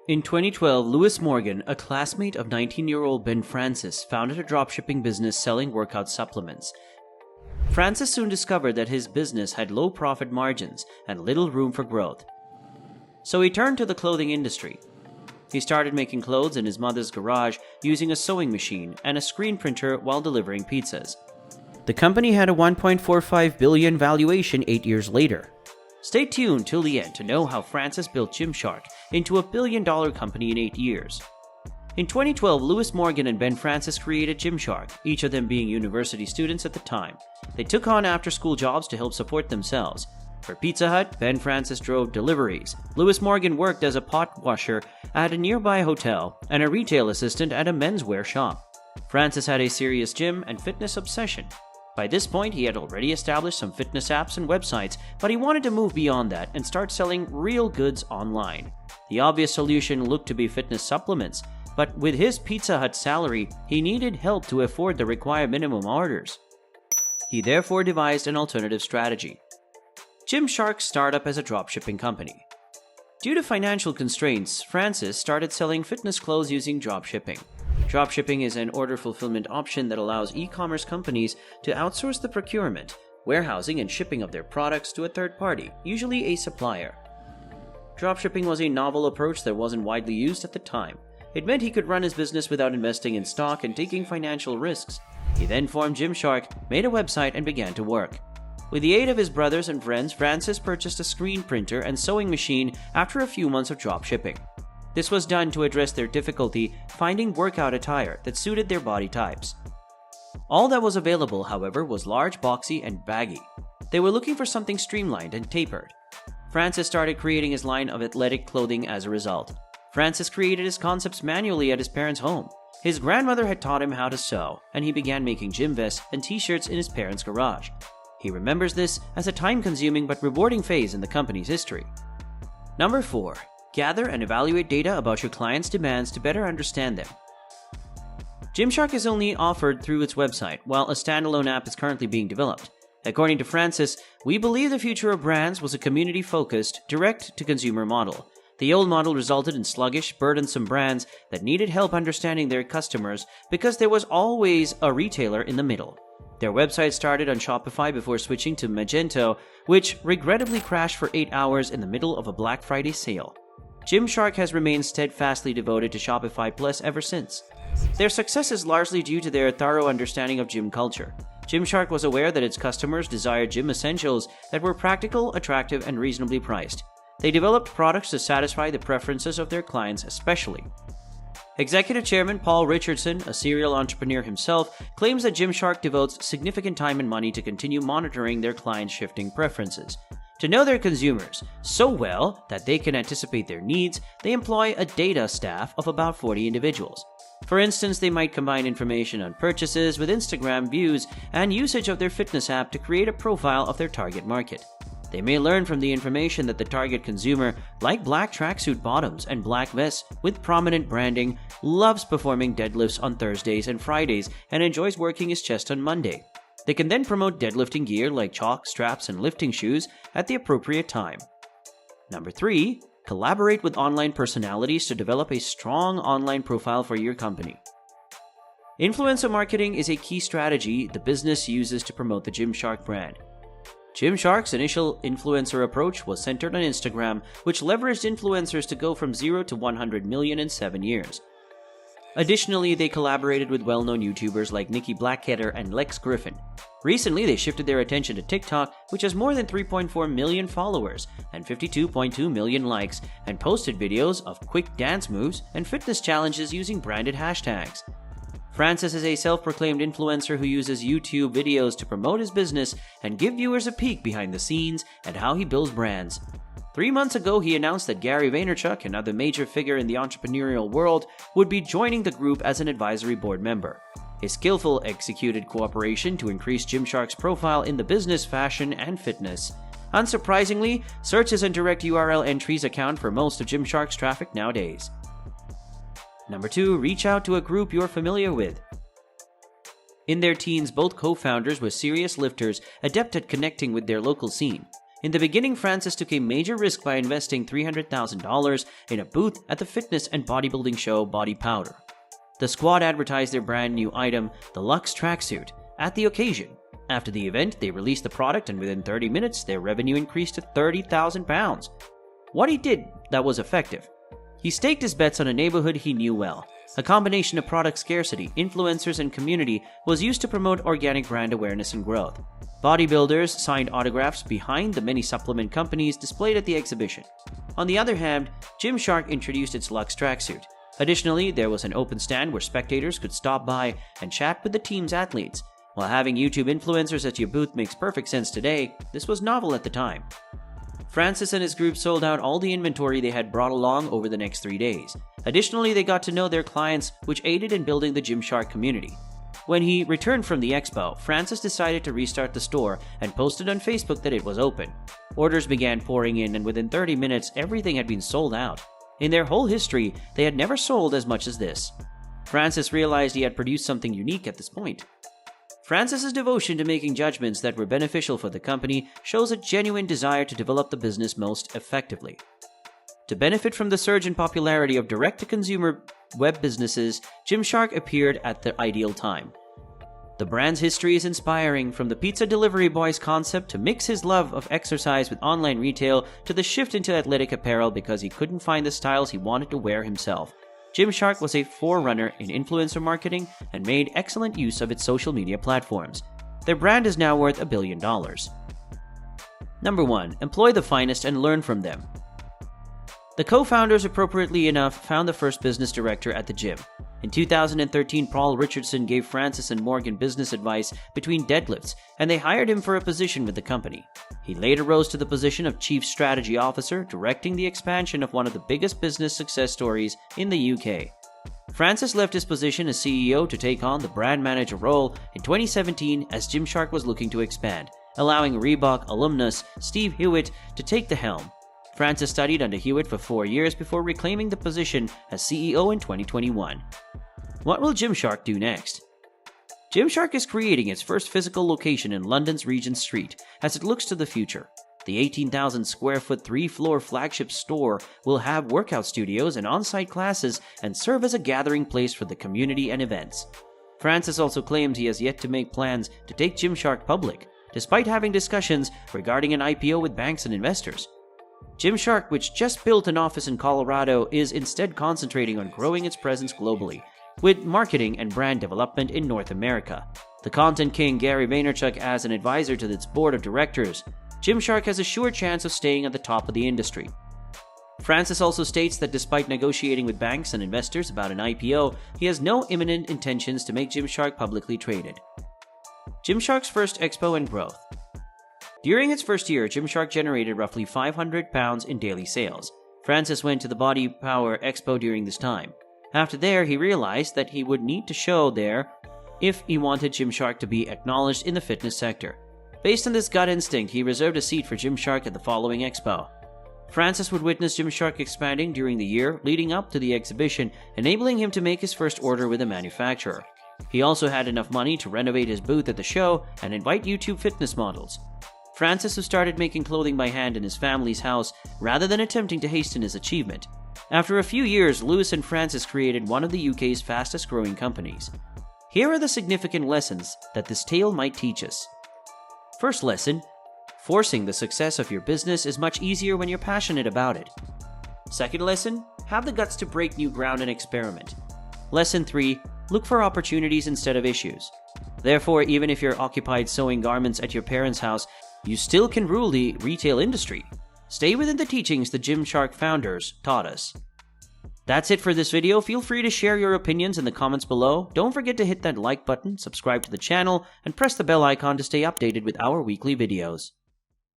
In 2012, Lewis Morgan, a classmate of 19-year-old Ben Francis, founded a dropshipping business selling workout supplements. Francis soon discovered that his business had low profit margins and little room for growth. So he turned to the clothing industry. He started making clothes in his mother's garage using a sewing machine and a screen printer while delivering pizzas. The company had a $1.45 billion valuation 8 years later. Stay tuned till the end to know how Francis built Gymshark into a billion-dollar company in 8 years. In 2012, Lewis Morgan and Ben Francis created Gymshark, each of them being university students at the time. They took on after-school jobs to help support themselves. For Pizza Hut, Ben Francis drove deliveries. Lewis Morgan worked as a pot washer at a nearby hotel and a retail assistant at a menswear shop. Francis had a serious gym and fitness obsession. By this point, he had already established some fitness apps and websites, but he wanted to move beyond that and start selling real goods online. The obvious solution looked to be fitness supplements, but with his Pizza Hut salary, he needed help to afford the required minimum orders. He therefore devised an alternative strategy. Gymshark started up as a dropshipping company. Due to financial constraints, Francis started selling fitness clothes using dropshipping. Dropshipping is an order fulfillment option that allows e-commerce companies to outsource the procurement, warehousing, and shipping of their products to a third party, usually a supplier. Dropshipping was a novel approach that wasn't widely used at the time. It meant he could run his business without investing in stock and taking financial risks. He then formed Gymshark, made a website, and began to work. With the aid of his brothers and friends, Francis purchased a screen printer and sewing machine after a few months of dropshipping. This was done to address their difficulty finding workout attire that suited their body types. All that was available, however, was large, boxy, and baggy. They were looking for something streamlined and tapered. Francis started creating his line of athletic clothing as a result. Francis created his concepts manually at his parents' home. His grandmother had taught him how to sew, and he began making gym vests and t-shirts in his parents' garage. He remembers this as a time-consuming but rewarding phase in the company's history. Number 4. Gather and evaluate data about your clients' demands to better understand them. Gymshark is only offered through its website, while a standalone app is currently being developed. According to Francis, we believe the future of brands was a community-focused, direct-to-consumer model. The old model resulted in sluggish, burdensome brands that needed help understanding their customers because there was always a retailer in the middle. Their website started on Shopify before switching to Magento, which regrettably crashed for 8 hours in the middle of a Black Friday sale. Gymshark has remained steadfastly devoted to Shopify Plus ever since. Their success is largely due to their thorough understanding of gym culture. Gymshark was aware that its customers desired gym essentials that were practical, attractive, and reasonably priced. They developed products to satisfy the preferences of their clients especially. Executive Chairman Paul Richardson, a serial entrepreneur himself, claims that Gymshark devotes significant time and money to continue monitoring their clients' shifting preferences. To know their consumers so well that they can anticipate their needs, they employ a data staff of about 40 individuals. For instance, they might combine information on purchases with Instagram views and usage of their fitness app to create a profile of their target market. They may learn from the information that the target consumer, like black tracksuit bottoms and black vests with prominent branding, loves performing deadlifts on Thursdays and Fridays and enjoys working his chest on Monday. They can then promote deadlifting gear like chalk, straps, and lifting shoes at the appropriate time. Number 3. Collaborate with online personalities to develop a strong online profile for your company. Influencer marketing is a key strategy the business uses to promote the Gymshark brand. Gymshark's initial influencer approach was centered on Instagram, which leveraged influencers to go from 0 to 100 million in 7 years. Additionally, they collaborated with well-known YouTubers like Nikki Blackketter and Lex Griffin. Recently, they shifted their attention to TikTok, which has more than 3.4 million followers and 52.2 million likes, and posted videos of quick dance moves and fitness challenges using branded hashtags. Francis is a self-proclaimed influencer who uses YouTube videos to promote his business and give viewers a peek behind the scenes and how he builds brands. 3 months ago, he announced that Gary Vaynerchuk, another major figure in the entrepreneurial world, would be joining the group as an advisory board member. A skillful executed cooperation to increase Gymshark's profile in the business, fashion, and fitness. Unsurprisingly, searches and direct URL entries account for most of Gymshark's traffic nowadays. Number 2. Reach out to a group you're familiar with. In their teens, both co-founders were serious lifters, adept at connecting with their local scene. In the beginning, Francis took a major risk by investing $300,000 in a booth at the fitness and bodybuilding show Body Powder. The squad advertised their brand new item, the Luxe tracksuit, at the occasion. After the event, they released the product, and within 30 minutes, their revenue increased to £30,000. What he did that was effective. He staked his bets on a neighborhood he knew well. A combination of product scarcity, influencers, and community was used to promote organic brand awareness and growth. Bodybuilders signed autographs behind the many supplement companies displayed at the exhibition. On the other hand, Gymshark introduced its Luxe tracksuit. Additionally, there was an open stand where spectators could stop by and chat with the team's athletes. While having YouTube influencers at your booth makes perfect sense today, this was novel at the time. Francis and his group sold out all the inventory they had brought along over the next 3 days. Additionally, they got to know their clients, which aided in building the Gymshark community. When he returned from the expo, Francis decided to restart the store and posted on Facebook that it was open. Orders began pouring in, and within 30 minutes, everything had been sold out. In their whole history, they had never sold as much as this. Francis realized he had produced something unique at this point. Francis's devotion to making judgments that were beneficial for the company shows a genuine desire to develop the business most effectively. To benefit from the surge in popularity of direct-to-consumer web businesses, Gymshark appeared at the ideal time. The brand's history is inspiring, from the pizza delivery boy's concept to mix his love of exercise with online retail to the shift into athletic apparel because he couldn't find the styles he wanted to wear himself. Gymshark was a forerunner in influencer marketing and made excellent use of its social media platforms. Their brand is now worth $1 billion. Number 1. Employ the finest and learn from them. The co-founders, appropriately enough, found the first business director at the gym. In 2013, Paul Richardson gave Francis and Morgan business advice between deadlifts, and they hired him for a position with the company. He later rose to the position of Chief Strategy Officer, directing the expansion of one of the biggest business success stories in the UK. Francis left his position as CEO to take on the brand manager role in 2017 as Gymshark was looking to expand, allowing Reebok alumnus Steve Hewitt to take the helm. Francis studied under Hewitt for 4 years before reclaiming the position as CEO in 2021. What will Gymshark do next? Gymshark is creating its first physical location in London's Regent Street as it looks to the future. The 18,000 square foot 3-floor flagship store will have workout studios and on-site classes and serve as a gathering place for the community and events. Francis also claims he has yet to make plans to take Gymshark public, despite having discussions regarding an IPO with banks and investors. Gymshark, which just built an office in Colorado, is instead concentrating on growing its presence globally, with marketing and brand development in North America. The content king Gary Vaynerchuk as an advisor to its board of directors, Gymshark has a sure chance of staying at the top of the industry. Francis also states that despite negotiating with banks and investors about an IPO, he has no imminent intentions to make Gymshark publicly traded. Gymshark's first expo and growth. During its first year, Gymshark generated roughly £500 in daily sales. Francis went to the Body Power Expo during this time. After there, he realized that he would need to show there if he wanted Gymshark to be acknowledged in the fitness sector. Based on this gut instinct, he reserved a seat for Gymshark at the following expo. Francis would witness Gymshark expanding during the year leading up to the exhibition, enabling him to make his first order with a manufacturer. He also had enough money to renovate his booth at the show and invite YouTube fitness models. Francis, who started making clothing by hand in his family's house rather than attempting to hasten his achievement. After a few years, Lewis and Francis created one of the UK's fastest growing companies. Here are the significant lessons that this tale might teach us. First lesson: forcing the success of your business is much easier when you're passionate about it. Second lesson: have the guts to break new ground and experiment. Lesson 3: look for opportunities instead of issues. Therefore, even if you're occupied sewing garments at your parents' house, you still can rule the retail industry. Stay within the teachings the Gymshark founders taught us. That's it for this video. Feel free to share your opinions in the comments below. Don't forget to hit that like button, subscribe to the channel, and press the bell icon to stay updated with our weekly videos.